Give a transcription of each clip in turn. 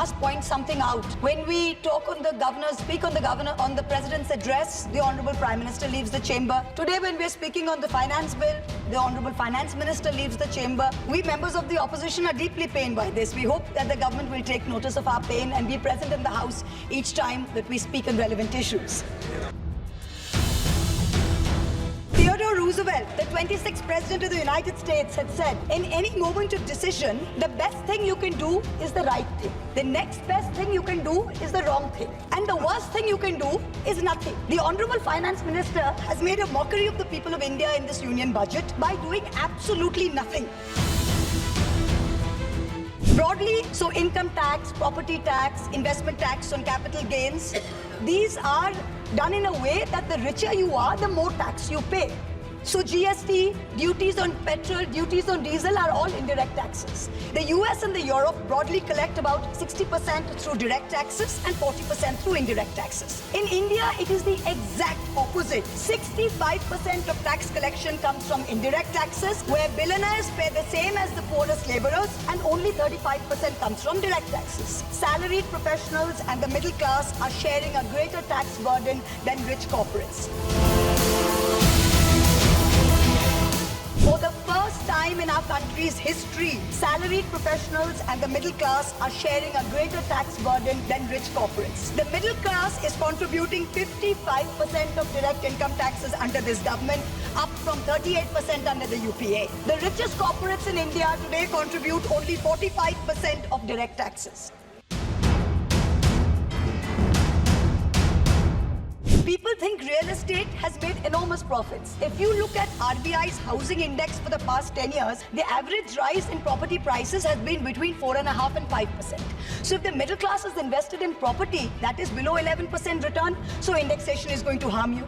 must point something out. When we talk on the governor, speak on the president's address, the Honorable Prime Minister leaves the chamber. Today, when we're speaking on the finance bill, the Honorable Finance Minister leaves the chamber. We members of the opposition are deeply pained by this. We hope that the government will take notice of our pain and be present in the House each time that we speak on relevant issues. Theodore Roosevelt, the 26th President of the United States, had said, in any moment of decision, the best thing you can do is the right thing. The next best thing you can do is the wrong thing. And the worst thing you can do is nothing. The Honorable Finance Minister has made a mockery of the people of India in this union budget by doing absolutely nothing. Broadly, so income tax, property tax, investment tax on capital gains, these are done in a way that the richer you are, the more tax you pay. So GST, duties on petrol, duties on diesel are all indirect taxes. The US and the Europe broadly collect about 60% through direct taxes and 40% through indirect taxes. In India, it is the exact opposite. 65% of tax collection comes from indirect taxes, where billionaires pay the same as the poorest laborers, and only 35% comes from direct taxes. Salaried professionals and the middle class are sharing a greater tax burden than rich corporates. For the first time in our country's history, salaried professionals and the middle class are sharing a greater tax burden than rich corporates. The middle class is contributing 55% of direct income taxes under this government, up from 38% under the UPA. The richest corporates in India today contribute only 45% of direct taxes. People think real estate has made enormous profits. If you look at RBI's housing index for the past 10 years, the average rise in property prices has been between 4.5% and 5%. So if the middle class is invested in property that is below 11% return, so indexation is going to harm you.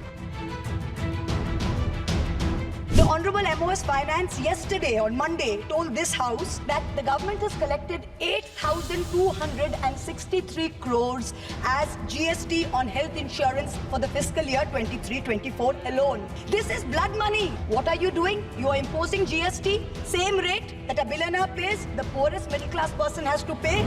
The Honorable MOS Finance yesterday, on Monday, told this House that the government has collected 8,263 crores as GST on health insurance for the fiscal year 23-24 alone. This is blood money. What are you doing? You are imposing GST, same rate that a billionaire pays, the poorest middle class person has to pay.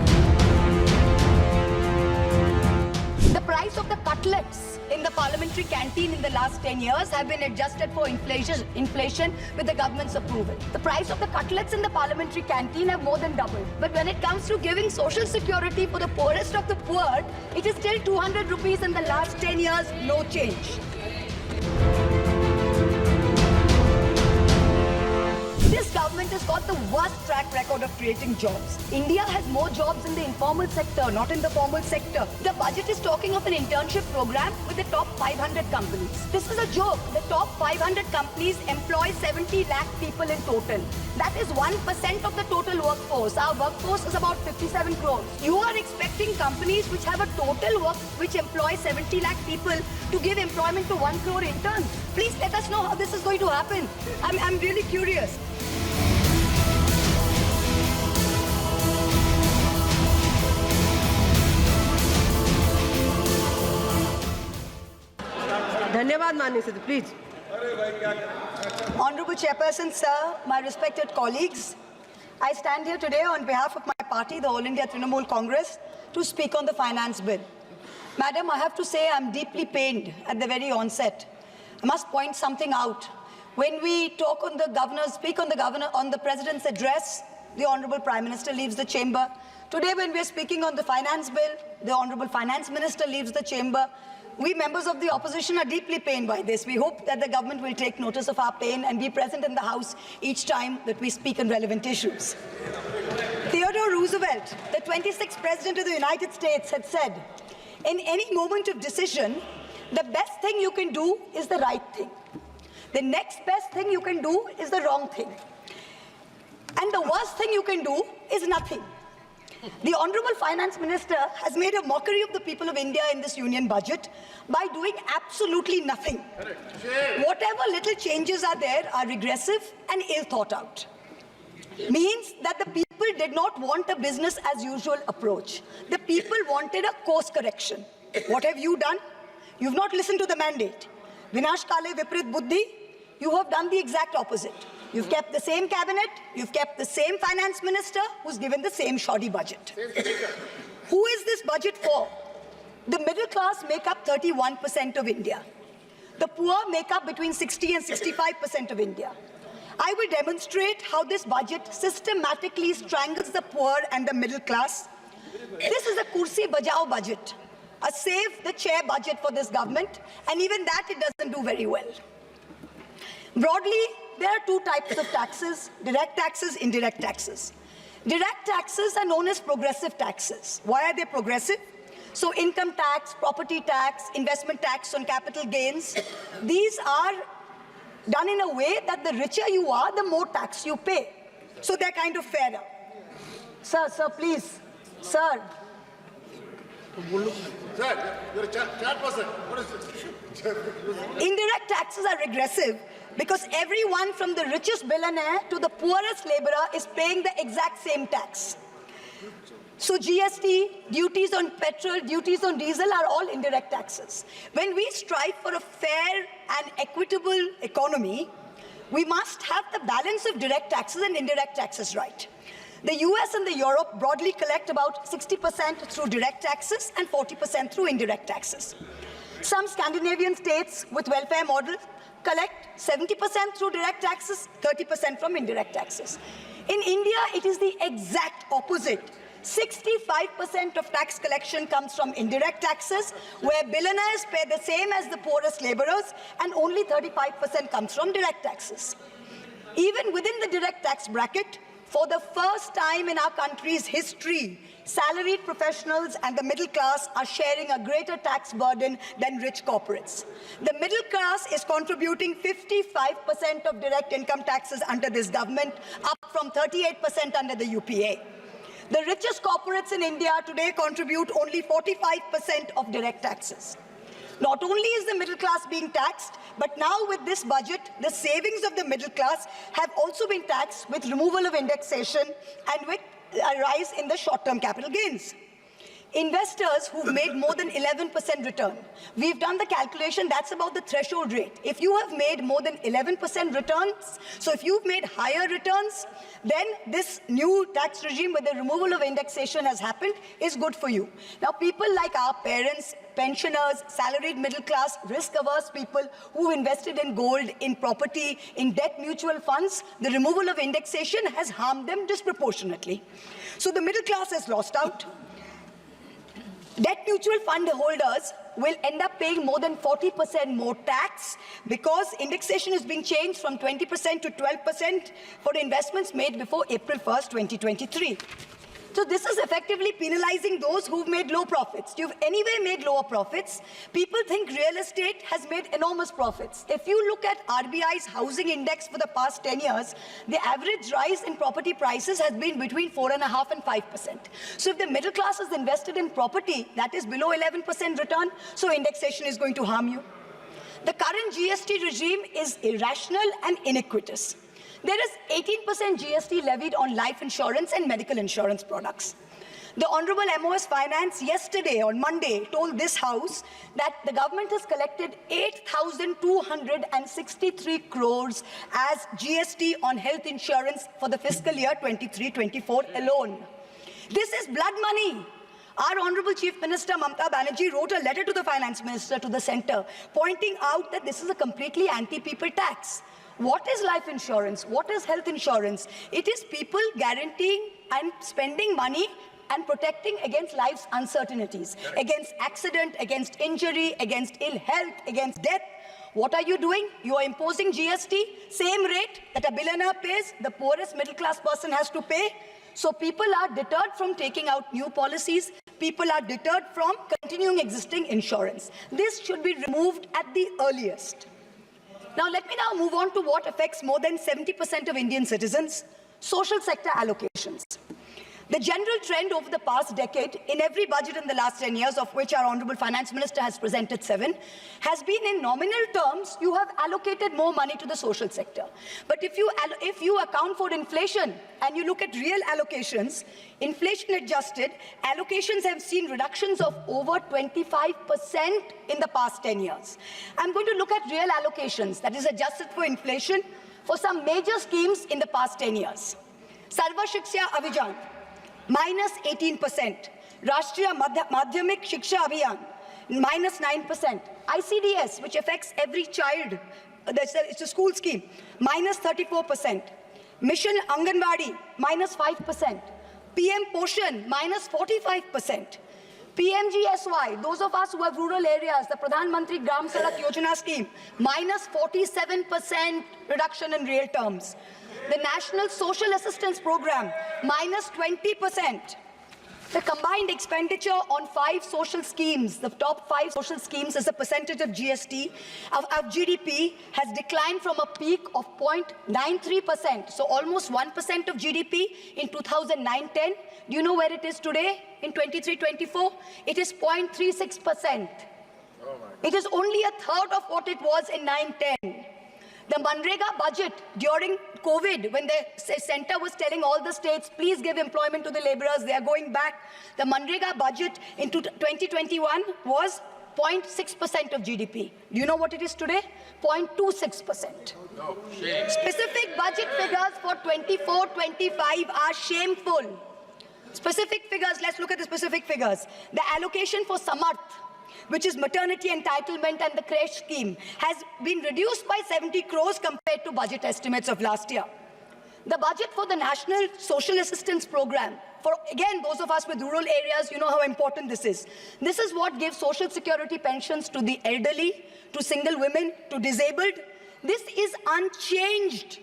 The price of the cutlets in the parliamentary canteen in the last 10 years have been adjusted for inflation with the government's approval. The price of the cutlets in the parliamentary canteen have more than doubled. But when it comes to giving social security for the poorest of the poor, it is still 200 rupees in the last 10 years, no change. This government has got the worst track record of creating jobs. India has more jobs in the informal sector, not in the formal sector. The budget is talking of an internship program with the top 500 companies. This is a joke. The top 500 companies employ 70 lakh people in total. That is 1% of the total workforce. Our workforce is about 57 crores. You are expecting companies which have a total work, which employ 70 lakh people, to give employment to 1 crore interns. Please let us know how this is going to happen. I'm really curious. धन्यवाद माननीय सदस्य, please. Honorable Chairperson, sir, my respected colleagues, I stand here today on behalf of my party, the All India Trinamool Congress, to speak on the finance bill. Madam, I have to say I'm deeply pained at the very onset. I must point something out. When we talk on the governor, speak on the president's address, the Honorable Prime Minister leaves the chamber. Today, when we're speaking on the finance bill, the Honorable Finance Minister leaves the chamber. We members of the opposition are deeply pained by this. We hope that the government will take notice of our pain and be present in the House each time that we speak on relevant issues. Theodore Roosevelt, the 26th President of the United States, had said, in any moment of decision, the best thing you can do is the right thing. The next best thing you can do is the wrong thing. And the worst thing you can do is nothing. The Honorable Finance Minister has made a mockery of the people of India in this union budget by doing absolutely nothing. Whatever little changes are there are regressive and ill thought out. Means that the people did not want a business as usual approach. The people wanted a course correction. What have you done? You've not listened to the mandate. Vinash Kale Viprit Buddhi, you have done the exact opposite. You've kept the same cabinet, you've kept the same finance minister who's given the same shoddy budget. Who budget for? The middle class make up 31% of India. The poor make up between 60 and 65% of India. I will demonstrate how this budget systematically strangles the poor and the middle class. This is a kursi bajao budget, a save the chair budget for this government, and even that it doesn't do very well. Broadly, there are two types of taxes: direct taxes, indirect taxes. Direct taxes are known as progressive taxes. Why are they progressive? So income tax, property tax, investment tax on capital gains, these are done in a way that the richer you are, the more tax you pay. So they're kind of fairer. Sir, please. Sir. Sir, you're a chat person. What is it? Indirect taxes are regressive because everyone from the richest billionaire to the poorest laborer is paying the exact same tax. So GST, duties on petrol, duties on diesel are all indirect taxes. When we strive for a fair and equitable economy, we must have the balance of direct taxes and indirect taxes right. The US and the Europe broadly collect about 60% through direct taxes and 40% through indirect taxes. Some Scandinavian states with welfare models collect 70% through direct taxes, 30% from indirect taxes. In India, it is the exact opposite. 65% of tax collection comes from indirect taxes, where billionaires pay the same as the poorest laborers, and only 35% comes from direct taxes. Even within the direct tax bracket, for the first time in our country's history, salaried professionals and the middle class are sharing a greater tax burden than rich corporates. The middle class is contributing 55% of direct income taxes under this government, up from 38% under the UPA. The richest corporates in India today contribute only 45% of direct taxes. Not only is the middle class being taxed, but now with this budget, the savings of the middle class have also been taxed with removal of indexation and with a rise in the short-term capital gains. Investors who've made more than 11% return, we've done the calculation, that's about the threshold rate. If you have made more than 11% returns, so if you've made higher returns, then this new tax regime with the removal of indexation has happened is good for you. Now, people like our parents, pensioners, salaried middle class, risk-averse people who invested in gold, in property, in debt mutual funds, the removal of indexation has harmed them disproportionately. So the middle class has lost out. Debt mutual fund holders will end up paying more than 40% more tax because indexation is being changed from 20% to 12% for investments made before April 1st, 2023. So this is effectively penalizing those who've made low profits. You've anyway made lower profits. People think real estate has made enormous profits. If you look at RBI's housing index for the past 10 years, the average rise in property prices has been between 4.5% and 5%. So if the middle class is invested in property, that is below 11% return, so indexation is going to harm you. The current GST regime is irrational and iniquitous. There is 18% GST levied on life insurance and medical insurance products. The Honorable MOS Finance yesterday, on Monday, told this House that the government has collected 8,263 crores as GST on health insurance for the fiscal year 23-24 alone. This is blood money. Our Honorable Chief Minister Mamata Banerjee wrote a letter to the Finance Minister, to the Centre, pointing out that this is a completely anti-people tax. What is life insurance? What is health insurance? It is people guaranteeing and spending money and protecting against life's uncertainties, against accident, against injury, against ill health, against death. What are you doing? You are imposing GST, same rate that a billionaire pays, the poorest middle class person has to pay. So people are deterred from taking out new policies. People are deterred from continuing existing insurance. This should be removed at the earliest. Now, let me now move on to what affects more than 70% of Indian citizens, social sector allocations. The general trend over the past decade, in every budget in the last 10 years, of which our Honorable Finance Minister has presented 7, has been in nominal terms, you have allocated more money to the social sector. But if you account for inflation and you look at real allocations, inflation adjusted, allocations have seen reductions of over 25% in the past 10 years. I'm going to look at real allocations, that is adjusted for inflation, for some major schemes in the past 10 years. Sarva Shiksha Abhijan, minus 18%. Rashtriya Madhyamik Shiksha Abhiyan, minus 9%. ICDS, which affects every child, it's a school scheme, minus 34%. Mission Anganwadi, minus 5%. PM Poshan, minus 45%. PMGSY, those of us who have rural areas, the Pradhan Mantri Gram Sadak Yojana scheme, minus 47% reduction in real terms. The National Social Assistance Program, minus 20%. The combined expenditure on 5 social schemes, the top 5 social schemes as a percentage of GST, of GDP, has declined from a peak of 0.93%, so almost 1% of GDP in 2009-10. Do you know where it is today in 23-24? It is 0.36%. It is only a third of what it was in 9-10. The Manrega budget during COVID, when the center was telling all the states, please give employment to the laborers, they are going back. The Manrega budget in 2021 was 0.6% of GDP. Do you know what it is today? 0.26%. No, shame. Specific budget figures for 24-25 are shameful. Specific figures, let's look at the specific figures. The allocation for Samarth, which is maternity entitlement and the creche scheme, has been reduced by 70 crores compared to budget estimates of last year. The budget for the National Social Assistance Program, for again those of us with rural areas, you know how important this is. This is what gives social security pensions to the elderly, to single women, to disabled. This is unchanged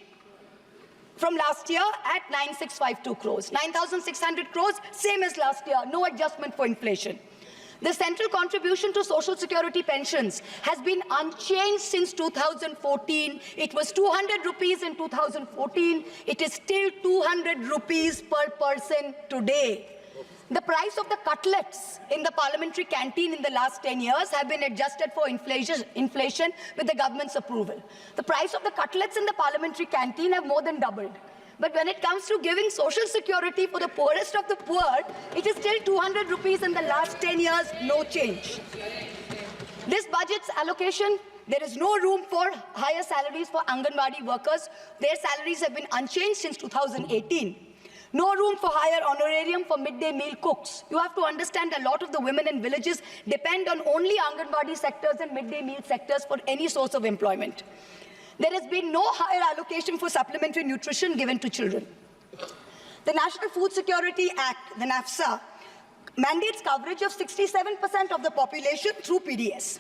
from last year at 9,652 crores. 9,600 crores, same as last year, no adjustment for inflation. The central contribution to social security pensions has been unchanged since 2014. It was 200 rupees in 2014. It is still 200 rupees per person today. The price of the cutlets in the parliamentary canteen in the last 10 years have been adjusted for inflation with the government's approval. The price of the cutlets in the parliamentary canteen have more than doubled. But when it comes to giving social security for the poorest of the poor, it is still 200 rupees in the last 10 years, no change. This budget's allocation, there is no room for higher salaries for Anganwadi workers. Their salaries have been unchanged since 2018. No room for higher honorarium for midday meal cooks. You have to understand a lot of the women in villages depend on only Anganwadi sectors and midday meal sectors for any source of employment. There has been no higher allocation for supplementary nutrition given to children. The National Food Security Act, the NAFSA, mandates coverage of 67% of the population through PDS.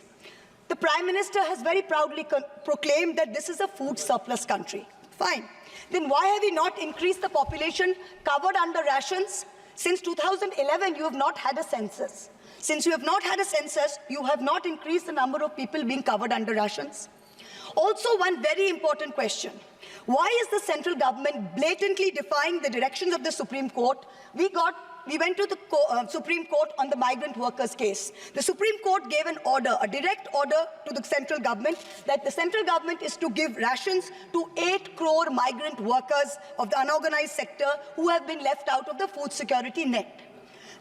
The Prime Minister has very proudly proclaimed that this is a food surplus country. Fine. Then why have we not increased the population covered under rations? Since 2011, you have not had a census. Since you have not had a census, you have not increased the number of people being covered under rations. Also, one very important question. Why is the central government blatantly defying the directions of the Supreme Court? We went to the Supreme Court on the migrant workers case. The Supreme Court gave an order, a direct order to the central government that the central government is to give rations to 8 crore migrant workers of the unorganized sector who have been left out of the food security net.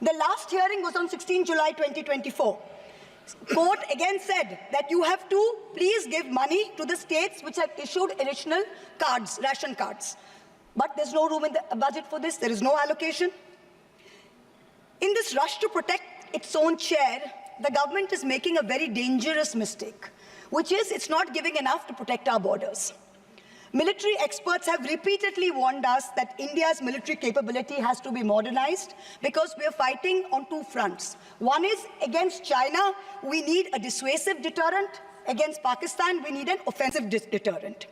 The last hearing was on 16 July 2024. Court again said that you have to please give money to the states which have issued additional cards, ration cards. But there's no room in the budget for this. There is no allocation. In this rush to protect its own chair, the government is making a very dangerous mistake, which is it's not giving enough to protect our borders. Military experts have repeatedly warned us that India's military capability has to be modernized because we are fighting on 2 fronts. One is against China, we need a dissuasive deterrent. Against Pakistan, we need an offensive deterrent.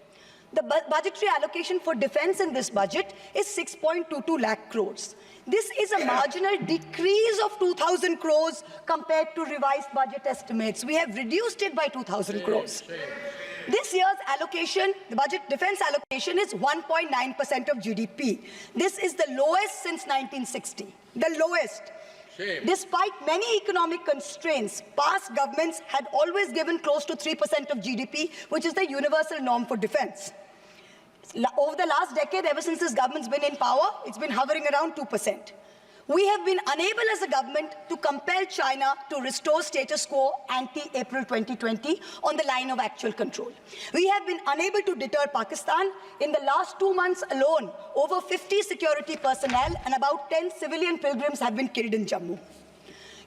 The budgetary allocation for defense in this budget is 6.22 lakh crores. This is a marginal decrease of 2,000 crores compared to revised budget estimates. We have reduced it by 2,000 crores. This year's allocation, the budget defense allocation, is 1.9% of GDP. This is the lowest since 1960, the lowest. Shame. Despite many economic constraints, past governments had always given close to 3% of GDP, which is the universal norm for defense. Over the last decade, ever since this government's been in power, it's been hovering around 2%. We have been unable as a government to compel China to restore status quo ante-April 2020 on the line of actual control. We have been unable to deter Pakistan. In the last 2 months alone, over 50 security personnel and about 10 civilian pilgrims have been killed in Jammu.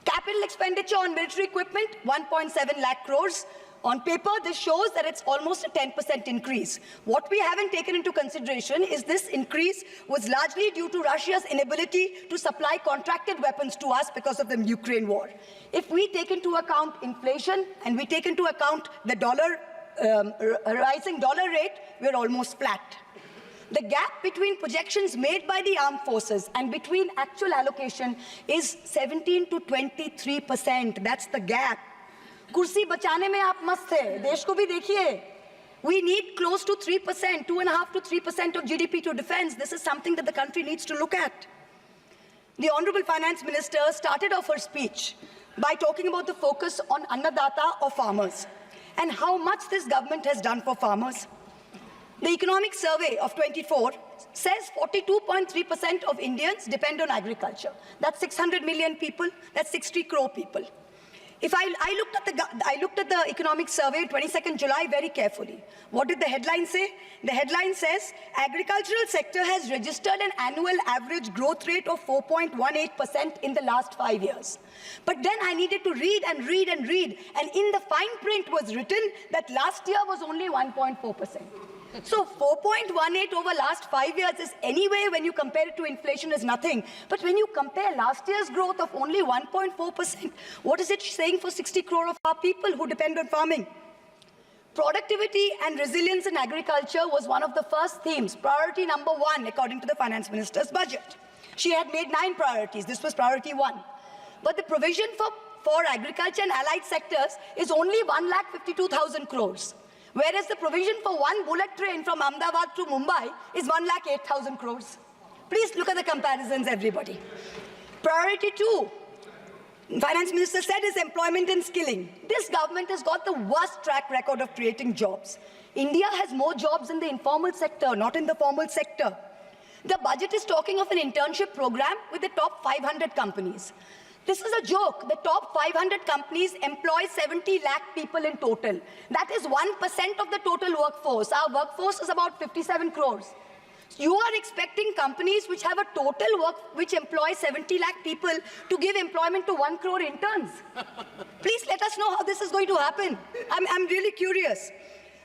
Capital expenditure on military equipment, 1.7 lakh crores. On paper, this shows that it's almost a 10% increase. What we haven't taken into consideration is this increase was largely due to Russia's inability to supply contracted weapons to us because of the Ukraine war. If we take into account inflation and we take into account the rising dollar rate, we're almost flat. The gap between projections made by the armed forces and between actual allocation is 17 to 23%. That's the gap. कुर्सी बचाने में आप मस्त थे, देश को भी देखिए. We need close to 3%, 2.5 to 3% of GDP to defense. This is something that the country needs to look at. The Honorable Finance Minister started off her speech by talking about the focus on Annadata or farmers and how much this government has done for farmers. The Economic Survey of 24 says 42.3% of Indians depend on agriculture. That's 600 million people, that's 60 crore people. If I looked at the Economic Survey, 22nd July, very carefully. What did the headline say? The headline says, agricultural sector has registered an annual average growth rate of 4.18% in the last 5 years. But then I needed to read and read and read, and in the fine print was written that last year was only 1.4%. So 4.18 over last 5 years is anyway, when you compare it to inflation, is nothing. But when you compare last year's growth of only 1.4%, what is it saying for 60 crore of our people who depend on farming? Productivity and resilience in agriculture was one of the first themes, priority number 1, according to the Finance Minister's budget. She had made 9 priorities. This was priority 1. But the provision for agriculture and allied sectors is only 1,52,000 crores. Whereas the provision for one bullet train from Ahmedabad to Mumbai is 1,08,000 crores. Please look at the comparisons, everybody. Priority 2, Finance Minister said, is employment and skilling. This government has got the worst track record of creating jobs. India has more jobs in the informal sector, not in the formal sector. The budget is talking of an internship program with the top 500 companies. This is a joke. The top 500 companies employ 70 lakh people in total. That is 1% of the total workforce. Our workforce is about 57 crores. You are expecting companies which have a total which employ 70 lakh people to give employment to 1 crore interns. Please let us know how this is going to happen. I'm really curious.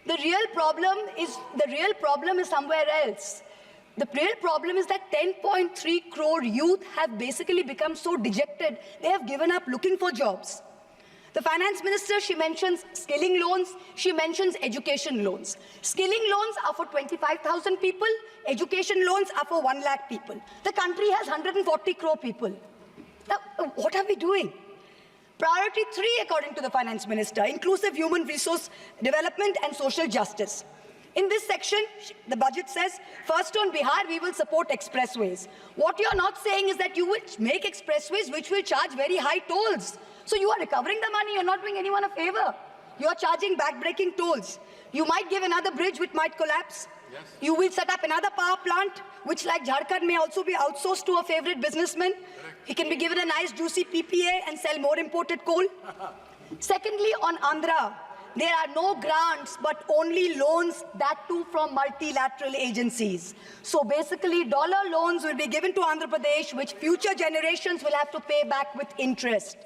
The real problem is somewhere else. The real problem is that 10.3 crore youth have basically become so dejected, they have given up looking for jobs. The Finance Minister, she mentions skilling loans, she mentions education loans. Skilling loans are for 25,000 people, education loans are for 1 lakh people. The country has 140 crore people. Now, what are we doing? Priority 3, according to the Finance Minister, inclusive human resource development and social justice. In this section, the budget says, first on Bihar, we will support expressways. What you're not saying is that you will make expressways which will charge very high tolls. So you are recovering the money, you're not doing anyone a favor. You're charging back-breaking tolls. You might give another bridge which might collapse. Yes. You will set up another power plant, which like Jharkhand may also be outsourced to a favorite businessman. Correct. He can be given a nice juicy PPA and sell more imported coal. Secondly, on Andhra, there are no grants, but only loans, that too from multilateral agencies. So basically, dollar loans will be given to Andhra Pradesh, which future generations will have to pay back with interest.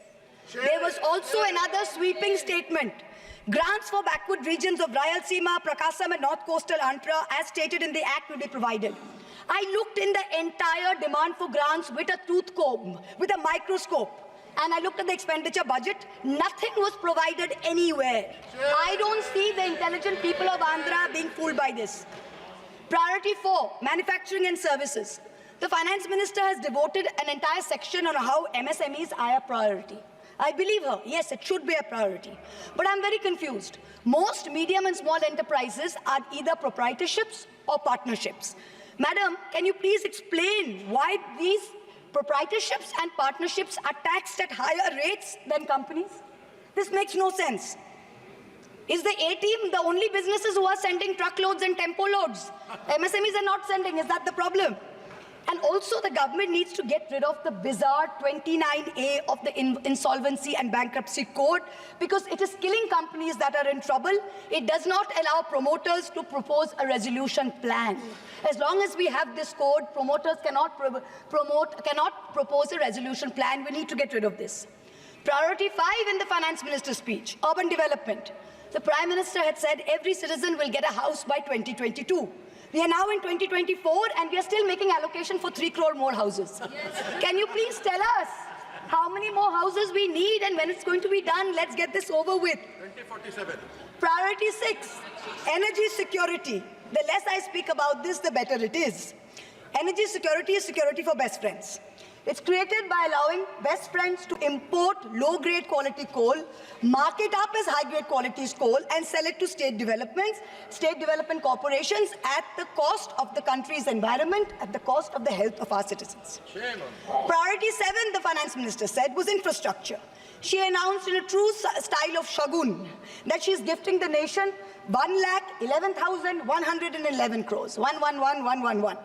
There was also another sweeping statement. Grants for backward regions of Rayalaseema, Prakasam and North Coastal Andhra, as stated in the Act, will be provided. I looked in the entire demand for grants with a tooth comb, with a microscope. And I looked at the expenditure budget, nothing was provided anywhere. I don't see the intelligent people of Andhra being fooled by this. Priority 4, manufacturing and services. The Finance Minister has devoted an entire section on how MSMEs are a priority. I believe her, yes, it should be a priority. But I'm very confused. Most medium and small enterprises are either proprietorships or partnerships. Madam, can you please explain why these proprietorships and partnerships are taxed at higher rates than companies? This makes no sense. Is the A-team the only businesses who are sending truckloads and tempo loads? MSMEs are not sending. Is that the problem? And also the government needs to get rid of the bizarre 29A of the Insolvency and Bankruptcy Code, because it is killing companies that are in trouble. It does not allow promoters to propose a resolution plan. As long as we have this code, promoters cannot propose a resolution plan. We need to get rid of this. Priority 5 in the finance minister's speech, urban development. The Prime Minister had said every citizen will get a house by 2022. We are now in 2024 and we are still making allocation for 3 crore more houses. Can you please tell us how many more houses we need and when it's going to be done? Let's get this over with. 2047. Priority 6, energy security. The less I speak about this, the better it is. Energy security is security for best friends. It's created by allowing best friends to import low-grade quality coal, mark it up as high-grade quality coal, and sell it to state development corporations at the cost of the country's environment, at the cost of the health of our citizens. Priority 7, the finance minister said, was infrastructure. She announced in a true style of Shagun that she's gifting the nation 1,11,111 crores. 111,111.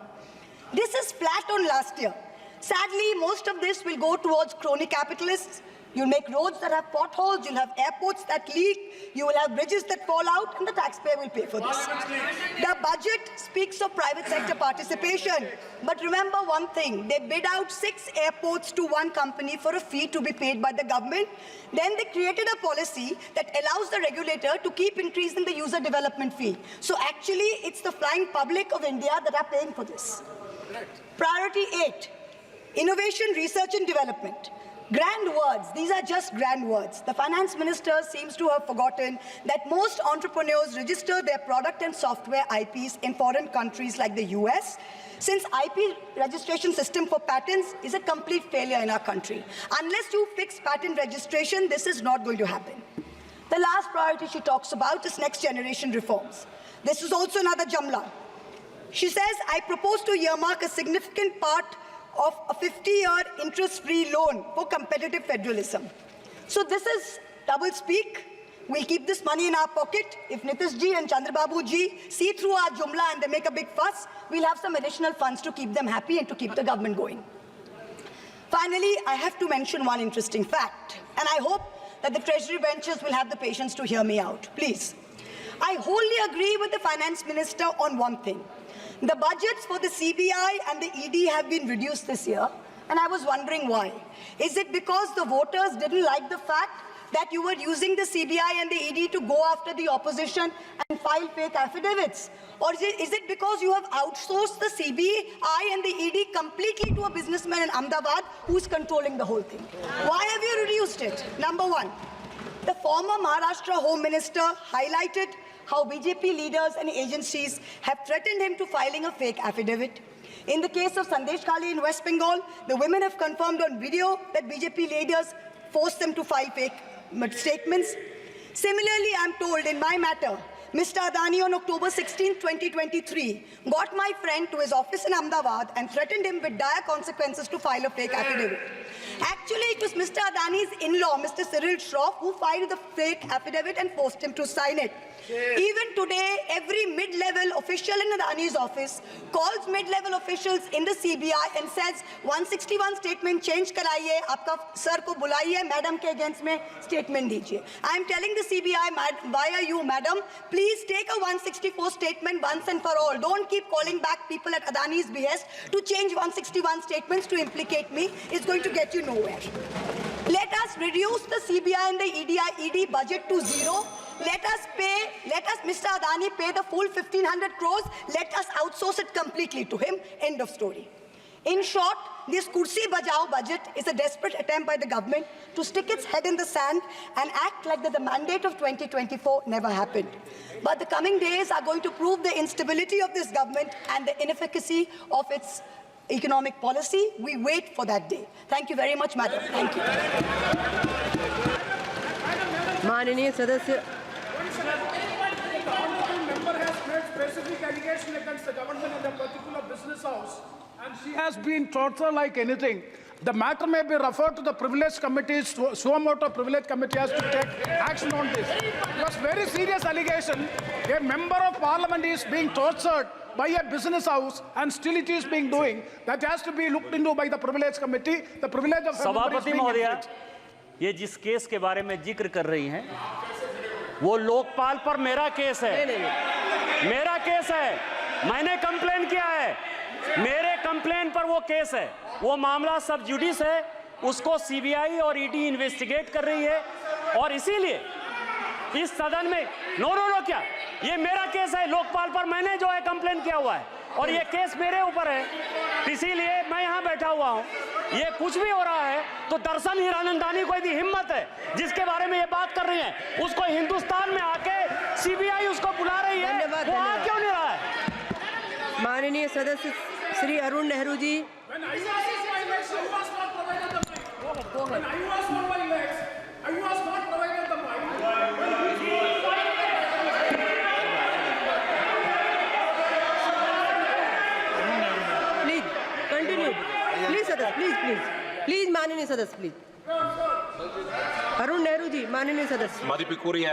This is flat on last year. Sadly, most of this will go towards crony capitalists. You'll make roads that have potholes, you'll have airports that leak, you will have bridges that fall out, and the taxpayer will pay for this. The budget speaks of private sector participation. But remember one thing, they bid out 6 airports to one company for a fee to be paid by the government. Then they created a policy that allows the regulator to keep increasing the user development fee. So actually, it's the flying public of India that are paying for this. Priority 8. Innovation, research and development. Grand words, these are just grand words. The finance minister seems to have forgotten that most entrepreneurs register their product and software IPs in foreign countries like the US, since IP registration system for patents is a complete failure in our country. Unless you fix patent registration, this is not going to happen. The last priority she talks about is next generation reforms. This is also another Jamla. She says, I propose to earmark a significant part of a 50-year interest-free loan for competitive federalism. So this is double speak. We'll keep this money in our pocket. If Nitish ji and Chandrababu ji see through our Jumla and they make a big fuss, we'll have some additional funds to keep them happy and to keep the government going. Finally, I have to mention one interesting fact, and I hope that the Treasury benches will have the patience to hear me out. Please. I wholly agree with the Finance Minister on one thing. The budgets for the CBI and the ED have been reduced this year, and I was wondering why. Is it because the voters didn't like the fact that you were using the CBI and the ED to go after the opposition and file fake affidavits? Or is it because you have outsourced the CBI and the ED completely to a businessman in Ahmedabad who's controlling the whole thing? Why have you reduced it? Number one, the former Maharashtra Home Minister highlighted how BJP leaders and agencies have threatened him to filing a fake affidavit. In the case of Sandesh Khali in West Bengal, the women have confirmed on video that BJP leaders forced them to file fake statements. Similarly, I'm told in my matter, Mr. Adani on October 16, 2023, got my friend to his office in Ahmedabad and threatened him with dire consequences to file a fake affidavit. Actually, it was Mr. Adani's in-law, Mr. Cyril Shroff, who filed the fake affidavit and forced him to sign it. Even today, every mid-level official in Adani's office calls mid-level officials in the CBI and says, 161 statement change karaiye, aapka sir ko bulaiye, madam ke against mein statement dijiye. I am telling the CBI, why are you, madam? Please take a 164 statement once and for all. Don't keep calling back people at Adani's behest to change 161 statements to implicate me. It's going to get you nowhere. Let us reduce the CBI and the ED budget to zero. Let us, Mr. Adani pay the full 1,500 crores. Let us outsource it completely to him. End of story. In short, this Kursi Bajao budget is a desperate attempt by the government to stick its head in the sand and act like that the mandate of 2024 never happened. But the coming days are going to prove the instability of this government and the inefficacy of its economic policy. We wait for that day. Thank you very much, madam. Thank you. माननीय सदस्य member has made specific allegation against the government in a particular business house, and she has been tortured like anything. The matter may be referred to the privilege committee. Suo privilege committee has to take action on this. It was very serious allegation. A member of parliament is being tortured by a business house, and still it is being doing. That has to be looked into by the privilege committee. The privilege of सभापति महोदया, ये जिस case के बारे में जिक्र कर रही हैं, वो लोकपाल पर मेरा केस है। मेरा केस है, मैंने कंप्लेन किया है, मेरे कंप्लेन पर वो केस है। वो मामला सब जुडिस है उसको सीबीआई और ईडी इन्वेस्टिगेट कर रही है और इसीलिए इस सदन में नो क्या, ये मेरा केस है लोकपाल पर, मैंने जो है कंप्लेन किया हुआ है और ये केस मेरे ऊपर है, इसीलिए मैं यहाँ बैठा हुआ हूँ। ये कुछ भी हो रहा है तो दर्शन हीरानंदानी को यदि हिम्मत है जिसके बारे में ये बात कर रही है, उसको हिंदुस्तान में आके सीबीआई उसको बुला रही है, धन्यवाद, वो आ धन्यवाद। क्यों नहीं रहा है? माननीय सदस्य Shri Arun Nehru ji. When I was on my legs, I was not provided the mic. When I was on my legs, I was not provided the mic. Please continue, please सदस्य, प्लीज माननीय सदस्य, प्लीज। अरुण नेहरू जी, माननीय सदस्य। மதிப்புக்குரிய